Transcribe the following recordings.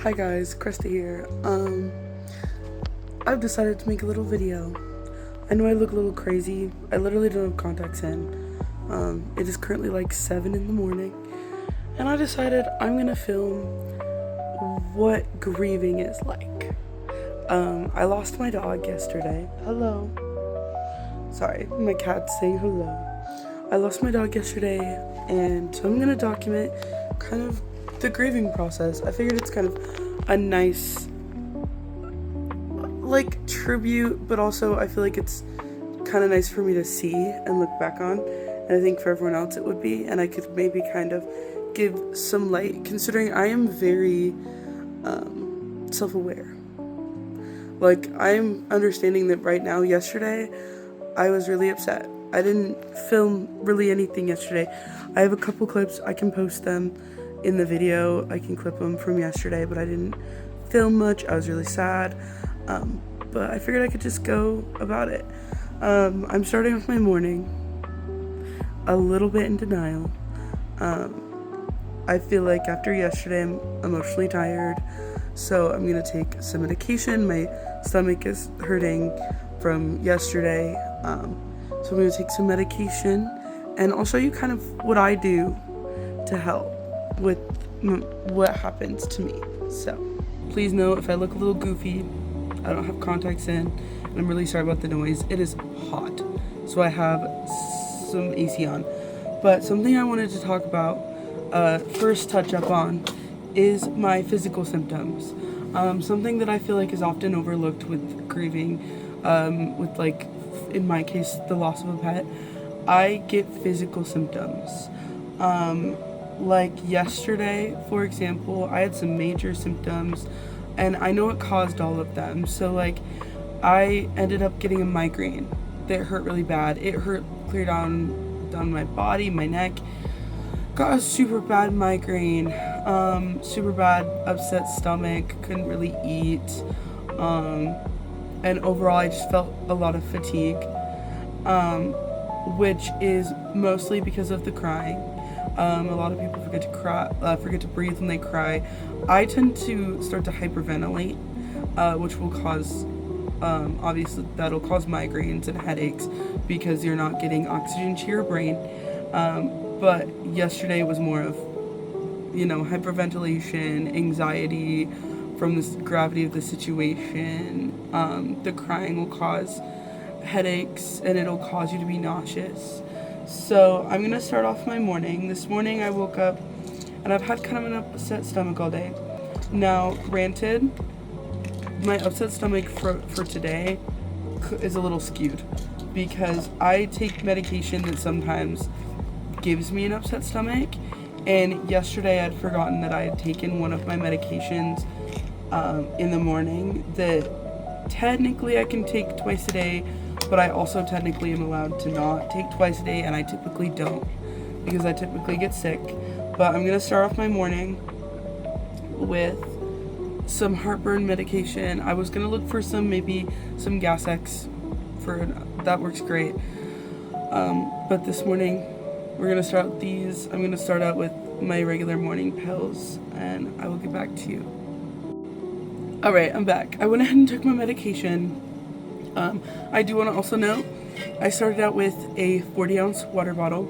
Hi guys, Krista here. I've decided to make a little video. I know I look a little crazy. I literally don't have contacts in. It is currently like 7 in the morning, and I decided I'm gonna film what grieving is like. I lost my dog yesterday. Hello. Sorry, my cat's saying hello. I lost my dog yesterday, and so I'm gonna document kind of the grieving process. I figured it's kind of a nice like tribute, but also I feel like it's kind of nice for me to see and look back on, and I think for everyone else it would be, and I could maybe kind of give some light considering I am very self-aware. Like, I'm understanding that right now. Yesterday I was really upset. I didn't film really anything yesterday. I have a couple clips. I can post them in the video. I can clip them from yesterday, but I didn't film much. I was really sad, but I figured I could just go about it. I'm starting with my morning a little bit in denial. I feel like after yesterday I'm emotionally tired, so I'm gonna take some medication. My stomach is hurting from yesterday, so I'm gonna take some medication, and I'll show you kind of what I do to help with what happens to me. So please know if I look a little goofy, I don't have contacts in, and I'm really sorry about the noise. It is hot, so I have some AC on. But something I wanted to talk about, first touch up on, is my physical symptoms. Something that I feel like is often overlooked with grieving, with, like, in my case, the loss of a pet. I get physical symptoms. Like yesterday, for example, I had some major symptoms, and I know it caused all of them. So, like, I ended up getting a migraine that hurt really bad. It hurt clear down my body, my neck. Got a super bad migraine, super bad upset stomach, couldn't really eat, and overall I just felt a lot of fatigue, which is mostly because of the crying. A lot of people forget to breathe when they cry. I tend to start to hyperventilate, which will cause, obviously that'll cause migraines and headaches because you're not getting oxygen to your brain. But yesterday was more of, hyperventilation, anxiety from the gravity of the situation. The crying will cause headaches, and it'll cause you to be nauseous. So I'm gonna start off my morning. This morning I woke up, and I've had kind of an upset stomach all day. Now, granted, my upset stomach for today is a little skewed because I take medication that sometimes gives me an upset stomach, and yesterday I'd forgotten that I had taken one of my medications in the morning that technically I can take twice a day, but I also technically am allowed to not take twice a day, and I typically don't because I typically get sick. But I'm gonna start off my morning with some heartburn medication. I was gonna look for maybe some Gas X that works great. But this morning we're gonna start with these. I'm gonna start out with my regular morning pills, and I will get back to you. Alright, I'm back. I went ahead and took my medication. I do want to also note, I started out with a 40-ounce water bottle,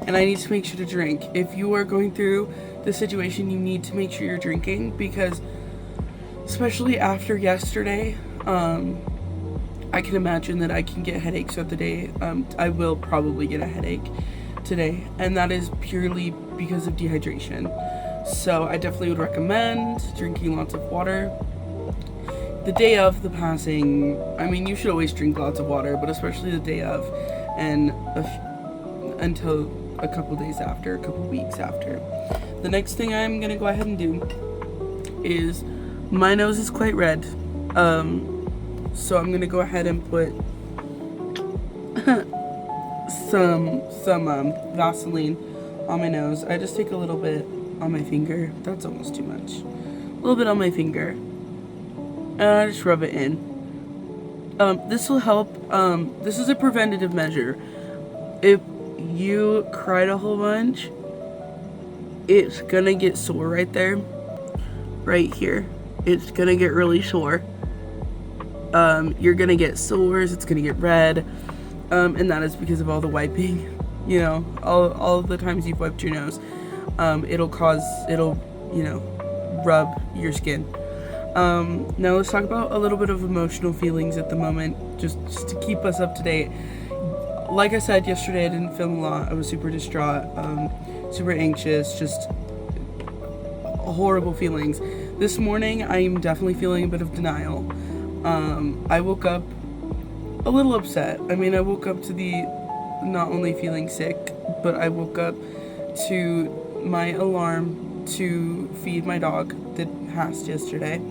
and I need to make sure to drink. If you are going through the situation, you need to make sure you're drinking, because especially after yesterday, I can imagine that I can get headaches throughout the day. I will probably get a headache today, and that is purely because of dehydration. So I definitely would recommend drinking lots of water. The day of the passing, I mean, you should always drink lots of water, but especially the day of, and until a couple days after, a couple weeks after. The next thing I'm gonna go ahead and do is, my nose is quite red, so I'm gonna go ahead and put some Vaseline on my nose. I just take a little bit on my finger. That's almost too much. A little bit on my finger. And I just rub it in. This will help. This is a preventative measure. If you cried a whole bunch, it's gonna get sore right there. right here. It's gonna get really sore. You're gonna get sores, it's gonna get red, and that is because of all the wiping. You know, all of the times you've wiped your nose. It'll, you know, rub your skin. Now let's talk about a little bit of emotional feelings at the moment, just to keep us up to date. Like I said yesterday, I didn't film a lot. I was super distraught, super anxious, just horrible feelings. This morning, I'm definitely feeling a bit of denial. I woke up a little upset. I mean, I woke up to the not only feeling sick, but I woke up to my alarm to feed my dog that passed yesterday.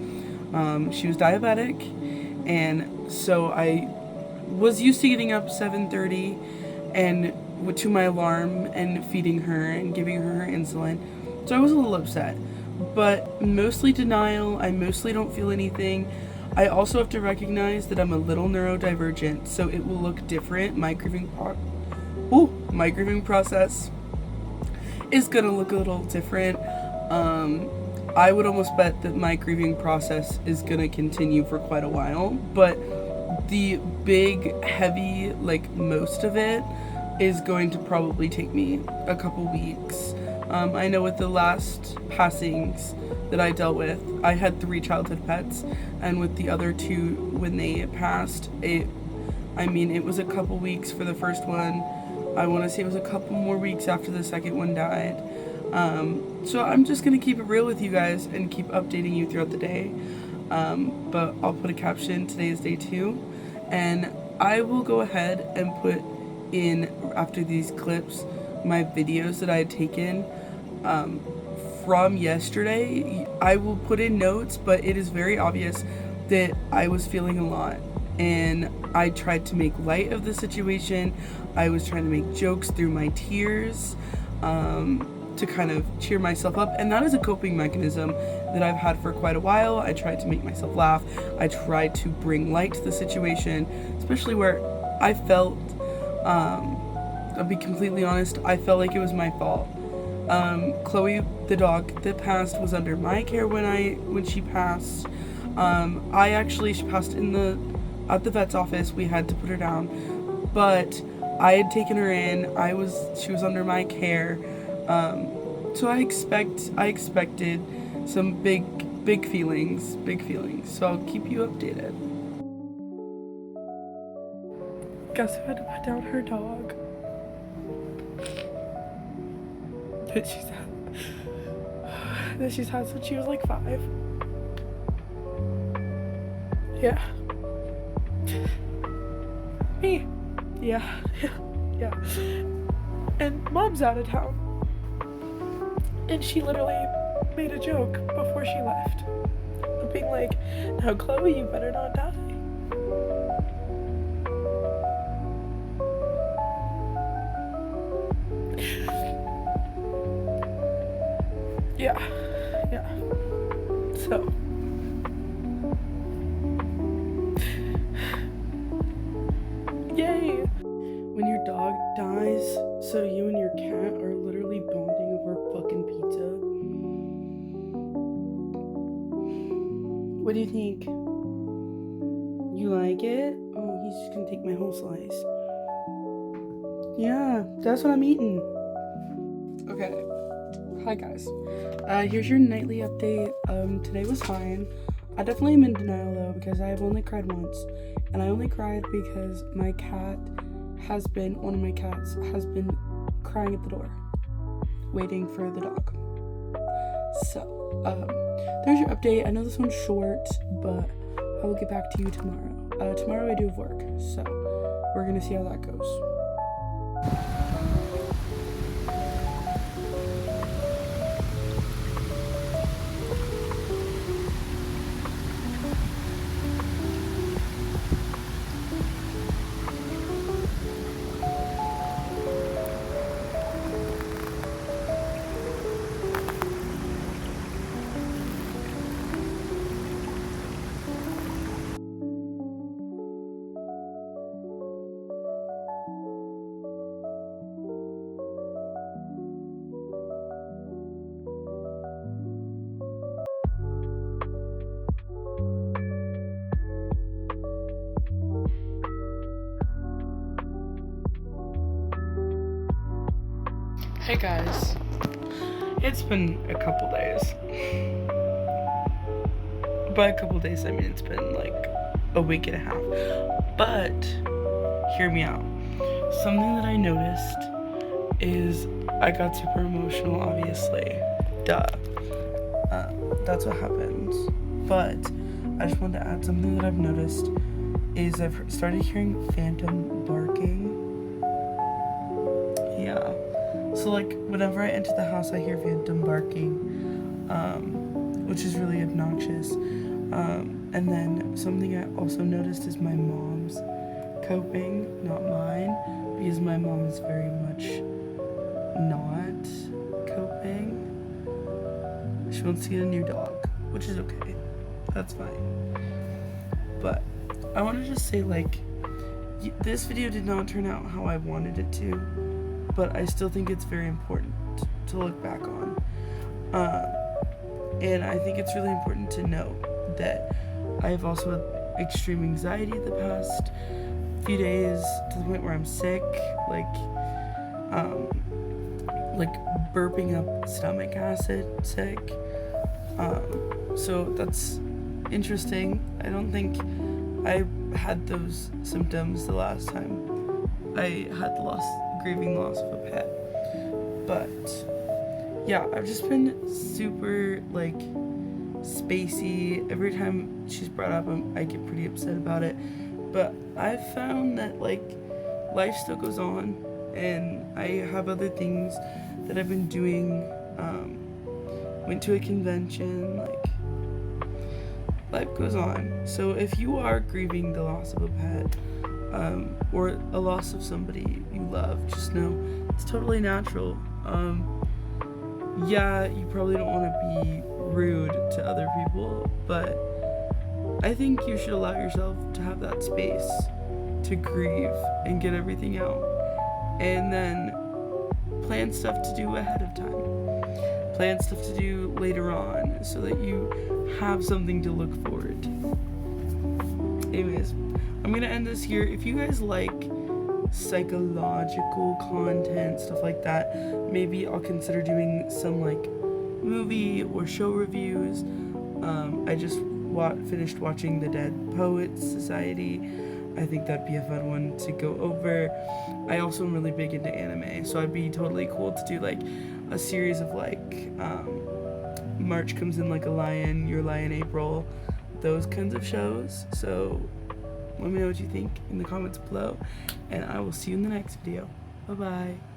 She was diabetic, and so I was used to getting up 7:30 and to my alarm and feeding her and giving her insulin. So I was a little upset, but mostly denial. I mostly don't feel anything. I also have to recognize that I'm a little neurodivergent, so it will look different. My grieving process is gonna look a little different. I would almost bet that my grieving process is gonna continue for quite a while, but the big, heavy, like most of it, is going to probably take me a couple weeks. I know with the last passings that I dealt with, I had 3 childhood pets, and with the other 2, when they passed, it was a couple weeks for the first one. I want to say it was a couple more weeks after the second one died. So I'm just going to keep it real with you guys and keep updating you throughout the day. But I'll put a caption, today is day 2, and I will go ahead and put in, after these clips, my videos that I had taken from yesterday. I will put in notes, but it is very obvious that I was feeling a lot, and I tried to make light of the situation. I was trying to make jokes through my tears, to kind of cheer myself up, and that is a coping mechanism that I've had for quite a while. I tried to make myself laugh. I tried to bring light to the situation, especially where I felt, I'll be completely honest, I felt like it was my fault. Chloe, the dog that passed, was under my care when she passed. She passed at the vet's office. We had to put her down, but I had taken her in. She was under my care. So I expected some big feelings. So I'll keep you updated. Guess who had to put down her dog? That she's had since she was like 5. Yeah. Me. Yeah. And Mom's out of town. And she literally made a joke before she left, being like, now Chloe, you better not die. Yeah. So yay. When your dog dies, so you and your cat are literally bonding over fucking pizza. What do you think? You like it? Oh, he's just gonna take my whole slice. Yeah, that's what I'm eating. Okay. Hi guys. Here's your nightly update. Today was fine. I definitely am in denial though, because I have only cried once. And I only cried because one of my cats has been crying at the door, waiting for the dog. So, there's your update. I know this one's short, but I will get back to you tomorrow. Tomorrow I do have work, so we're gonna see how that goes. Hey guys, it's been a couple days. By a couple days, I mean it's been like a week and a half. But hear me out. Something that I noticed is I got super emotional, obviously. Duh. That's what happens. But I just wanted to add something that I've noticed is I've started hearing phantom barking. Yeah. So like whenever I enter the house, I hear phantom barking, which is really obnoxious. And then something I also noticed is my mom's coping, not mine, because my mom is very much not coping. She wants to get a new dog, which is okay. That's fine. But I want to just say, like, this video did not turn out how I wanted it to, but I still think it's very important to look back on. And I think it's really important to note that I have also had extreme anxiety the past few days, to the point where I'm sick, like burping up stomach acid sick. So that's interesting. I don't think I had those symptoms the last time I had grieving the loss of a pet. But yeah, I've just been super like spacey. Every time she's brought up, I get pretty upset about it. But I've found that like life still goes on, and I have other things that I've been doing. Went to a convention, like life goes on. So if you are grieving the loss of a pet, or a loss of somebody you love, just know it's totally natural. Yeah, you probably don't want to be rude to other people, but I think you should allow yourself to have that space to grieve and get everything out, and then plan stuff to do ahead of time. Plan stuff to do later on so that you have something to look forward to. Anyways, I'm gonna end this here. If you guys like psychological content, stuff like that, maybe I'll consider doing some like movie or show reviews. I just finished watching The Dead Poets Society. I think that'd be a fun one to go over. I also am really big into anime, so I'd be totally cool to do like a series of like March Comes In Like a Lion, Your Lie in April, those kinds of shows. So let me know what you think in the comments below, and I will see you in the next video. Bye bye.